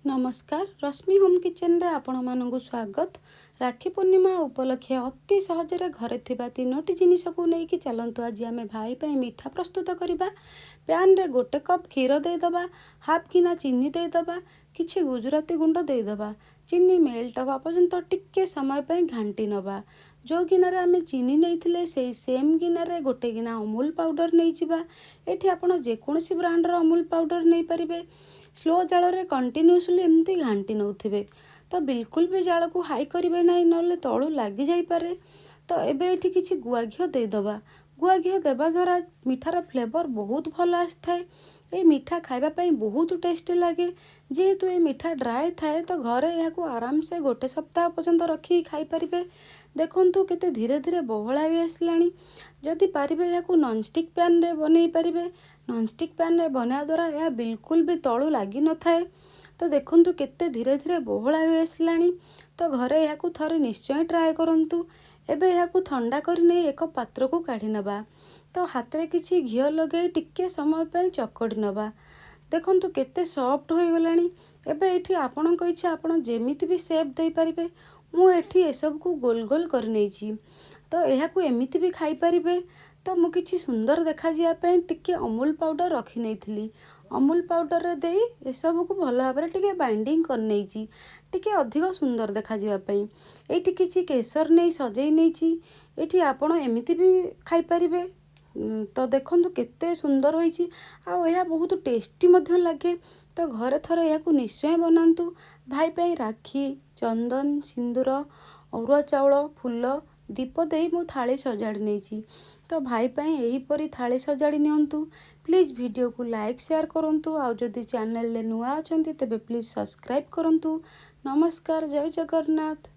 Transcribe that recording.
नमस्कार रश्मि home kitchen रे आपण मानक स्वागत। राखी पूर्णिमा उपलक्षे अति सहजरे घरे थिबा तीनोटी जिनिस को लेकिन चलतु आज आम भाई पे मिठा प्रस्तुत करवा। पैन रे गोटे कप क्षीर देदबा, हाफ गिना चीनी देदबा, किछि गुजराती गुंड देदबा। चीनी मेल्ट हवा पर्यंत टिके समय पे घांटी नवा। जो गिनारे आम चीनी नहीं से सेम गिनारे गोटे गिना अमूल पाउडर नहीं जावा। एठी आपण जेकोसी ब्रांडर अमूल पाउडर नहीं पारिबे। स्लो जाल रे कंटिन्यूसली एमती घांटी नौथिबे तो बिल्कुल भी जाल को हाई करेंगे ना ना तलू लगी जापे। तो एबे एठी किछि गुआ घिओ देदबा। गुआ घिओ देवा द्वारा मिठार फ्लेवर बहुत भल आए। ये मिठा खाइबा बहुत टेस्टी लगे। जेहेतु ये मिठा ड्राए थाए तो घरे यहाँ आराम से गोटे सप्ताह पर्यंत रखी खाई पारिबे। देखंतु केते धीरे धीरे बहला भी आसलानी। जदि पारिबे यहाँ नॉनस्टिक पैन रे बनै पारिबे। नॉनस्टिक पैन रे बना द्वारा यह बिल्कुल भी तलू लगी न थाए। तो देखंतु केते धीरे धीरे बहला भी आसलानी। तो घरे यहाँ थरे निश्चय ट्राए करंतु। एबे यहाँ ठंडा करने एक पात्र को काढ़ी नबा। तो हाथ रे किछि घिओ लगे टिके समय पे चकड़ी नबा। देखंतु केते सॉफ्ट हो गलानी। एबे एठी आपणक इच्छा आपण जेमिति भी शेप दे पारिबे। मु एठी ए सब को गोल गोल कर नेछि। तो यह को एमिति भी खाई पारिबे। तो मु किछि सुंदर देखा जिया पे टिके अमूल पाउडर रखी नेथिली। अमूल पाउडर रे देई ए सब को भल भाबरे टिके बाइंडिंग कर नेछि। टिके अधिक सुंदर देखा जिया पे एठी किछि केसर नै सजै नेछि। एठी आपण एमिति भी खाई पारिबे। तो देखंतु केते सुंदर होईछि आ यह बहुत टेस्टी मध्य लगे। तो घरे थरे यह निश्चय बनातु। भाई पे राखी, चंदन, सिंदूर, अरुआ चाउल, फूल, दीप दे मु थाली सजाड़ी नेछि। तो भाई पे यहीपरी थाली सजाड़ी नियंतु। प्लीज वीडियो को लाइक शेयर करंतु। आ जदि चैनल ले नुआ अछंती तेबे प्लीज सब्सक्राइब करंतु। नमस्कार, जय जगन्नाथ।